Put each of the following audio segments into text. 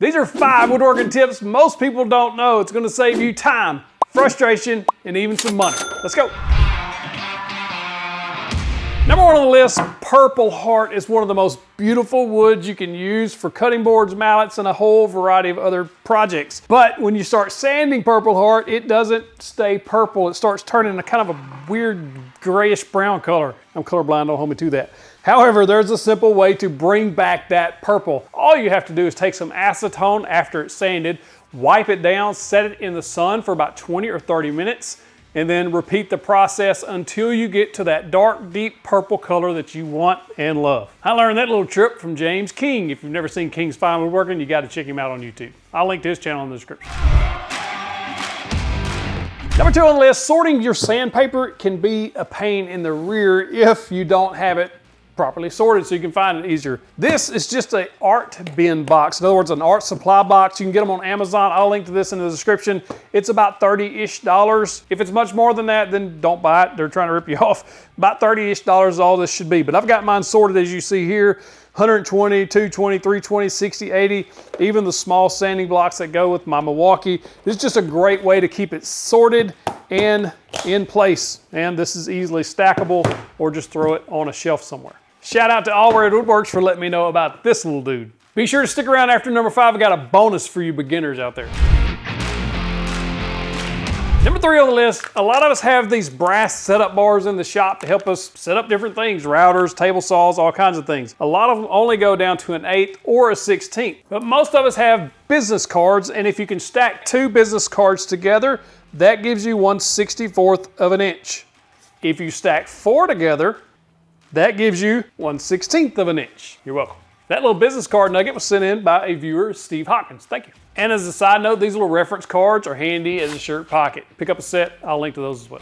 These are 5 woodworking tips most people don't know. It's gonna save you time, frustration, and even some money. Let's go. Number 1 on the list, Purple Heart is one of the most beautiful woods you can use for cutting boards, mallets, and a whole variety of other projects. But when you start sanding Purple Heart, it doesn't stay purple. It starts turning a kind of a weird grayish brown color. I'm colorblind, don't hold me to that. However, there's a simple way to bring back that purple. All you have to do is take some acetone after it's sanded, wipe it down, set it in the sun for about 20 or 30 minutes, and then repeat the process until you get to that dark, deep purple color that you want and love. I learned that little trick from James King. If you've never seen King's Fine Woodworking, you got to check him out on YouTube. I'll link to his channel in the description. Number 2 on the list, sorting your sandpaper can be a pain in the rear if you don't have it properly sorted so you can find it easier. This is just an art bin box. In other words, an art supply box. You can get them on Amazon. I'll link to this in the description. It's about $30-ish. If it's much more than that, then don't buy it. They're trying to rip you off. About $30-ish is all this should be. But I've got mine sorted as you see here. 120, 220, 320, 60, 80, even the small sanding blocks that go with my Milwaukee. This is just a great way to keep it sorted and in place. And this is easily stackable or just throw it on a shelf somewhere. Shout out to All Red Woodworks for letting me know about this little dude. Be sure to stick around after number 5. I got a bonus for you beginners out there. Number 3 on the list, a lot of us have these brass setup bars in the shop to help us set up different things, routers, table saws, all kinds of things. A lot of them only go down to an 1/8 or a 1/16, but most of us have business cards, and if you can stack 2 business cards together, that gives you 1/64 of an inch. If you stack 4 together, that gives you 1/16 of an inch. You're welcome. That little business card nugget was sent in by a viewer, Steve Hawkins. Thank you. And as a side note, these little reference cards are handy as a shirt pocket. Pick up a set, I'll link to those as well.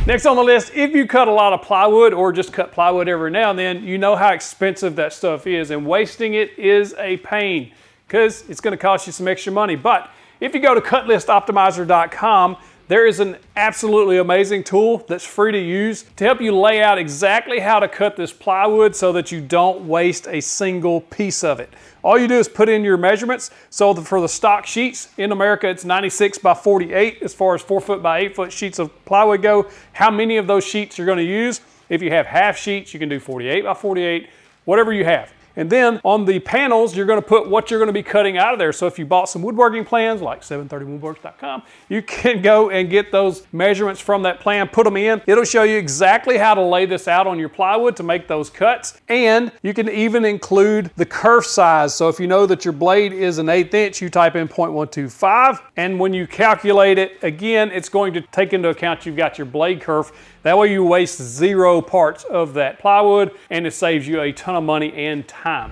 Next on the list, if you cut a lot of plywood or just cut plywood every now and then, you know how expensive that stuff is, and wasting it is a pain because it's gonna cost you some extra money. But if you go to cutlistoptimizer.com, there is an absolutely amazing tool that's free to use to help you lay out exactly how to cut this plywood so that you don't waste a single piece of it. All you do is put in your measurements. So for the stock sheets, in America it's 96 by 48 as far as 4 foot by 8 foot sheets of plywood go. How many of those sheets you're gonna use. If you have half sheets, you can do 48 by 48, whatever you have. And then on the panels, you're gonna put what you're gonna be cutting out of there. So if you bought some woodworking plans, like 730woodworks.com, you can go and get those measurements from that plan, put them in. It'll show you exactly how to lay this out on your plywood to make those cuts. And you can even include the kerf size. So if you know that your blade is an 1/8 inch, you type in 0.125. And when you calculate it, again, it's going to take into account you've got your blade kerf. That way you waste 0 parts of that plywood and it saves you a ton of money and time.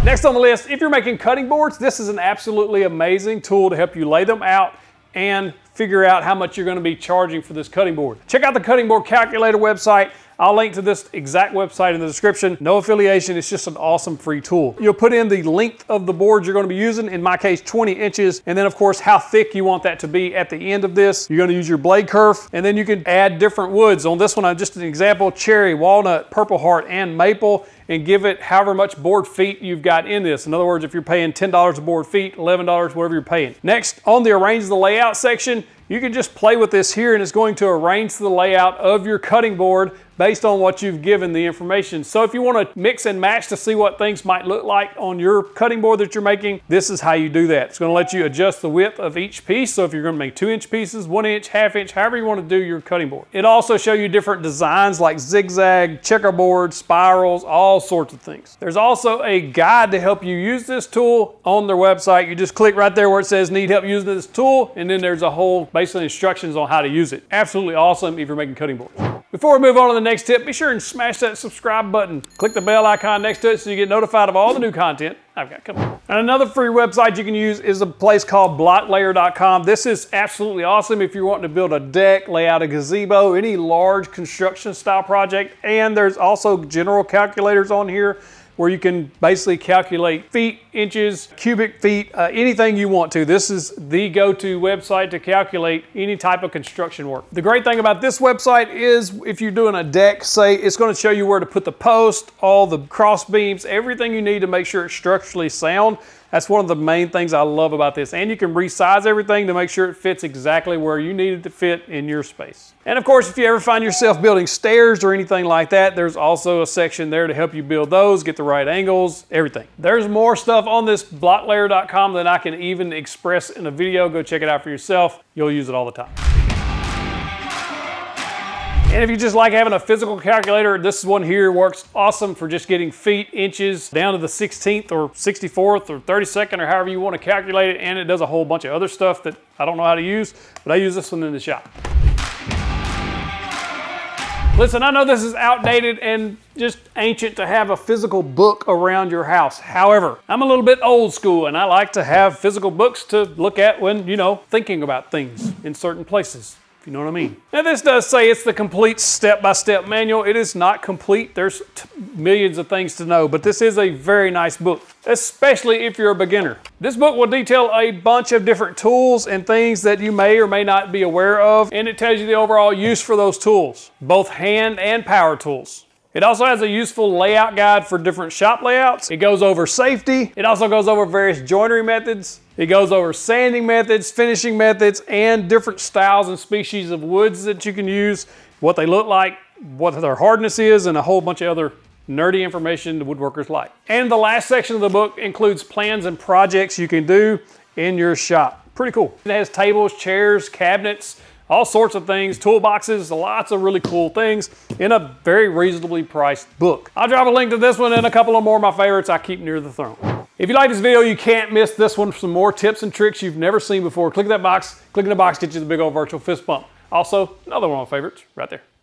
Next on the list, if you're making cutting boards, this is an absolutely amazing tool to help you lay them out and figure out how much you're going to be charging for this cutting board. Check out the cutting board calculator website. I'll link to this exact website in the description. No affiliation, it's just an awesome free tool. You'll put in the length of the board you're gonna be using, in my case 20 inches, and then of course how thick you want that to be at the end of this. You're gonna use your blade kerf, and then you can add different woods. On this one, just an example, cherry, walnut, purple heart, and maple, and give it however much board feet you've got in this. In other words, if you're paying $10 a board feet, $11, whatever you're paying. Next, on the arrange the layout section, you can just play with this here and it's going to arrange the layout of your cutting board based on what you've given the information. So if you want to mix and match to see what things might look like on your cutting board that you're making, this is how you do that. It's going to let you adjust the width of each piece. So if you're going to make 2-inch pieces, 1 inch, ½ inch, however you want to do your cutting board. It'll also show you different designs like zigzag, checkerboard, spirals, all sorts of things. There's also a guide to help you use this tool on their website. You just click right there where it says need help using this tool, and then there's a whole basically instructions on how to use it. Absolutely awesome if you're making cutting boards. Before we move on to the next tip, be sure and smash that subscribe button. Click the bell icon next to it so you get notified of all the new content I've got coming. And another free website you can use is a place called blocklayer.com. This is absolutely awesome if you're wanting to build a deck, lay out a gazebo, any large construction style project. And there's also general calculators on here where you can basically calculate feet, inches, cubic feet, anything you want to. This is the go-to website to calculate any type of construction work. The great thing about this website is if you're doing a deck, say, it's going to show you where to put the post, all the cross beams, everything you need to make sure it's structurally sound. That's one of the main things I love about this. And you can resize everything to make sure it fits exactly where you need it to fit in your space. And of course, if you ever find yourself building stairs or anything like that, there's also a section there to help you build those, get the right angles, everything. There's more stuff on this blocklayer.com than I can even express in a video. Go check it out for yourself. You'll use it all the time. And if you just like having a physical calculator, this one here works awesome for just getting feet, inches, down to the 16th or 64th or 32nd or however you want to calculate it. And it does a whole bunch of other stuff that I don't know how to use, but I use this one in the shop. Listen, I know this is outdated and just ancient to have a physical book around your house. However, I'm a little bit old school and I like to have physical books to look at when, you know, thinking about things in certain places. You know what I mean? Now this does say it's the complete step-by-step manual. It is not complete. There's millions of things to know, but this is a very nice book, especially if you're a beginner. This book will detail a bunch of different tools and things that you may or may not be aware of, and it tells you the overall use for those tools, both hand and power tools. It also has a useful layout guide for different shop layouts. It goes over safety. It also goes over various joinery methods. It goes over sanding methods, finishing methods, and different styles and species of woods that you can use, what they look like, what their hardness is, and a whole bunch of other nerdy information the woodworkers like. And the last section of the book includes plans and projects you can do in your shop. Pretty cool. It has tables, chairs, cabinets, all sorts of things, toolboxes, lots of really cool things in a very reasonably priced book. I'll drop a link to this one and a couple of more of my favorites I keep near the throne. If you like this video, you can't miss this one for some more tips and tricks you've never seen before. Click that box, click in the box, get you the big old virtual fist bump. Also, another one of my favorites right there.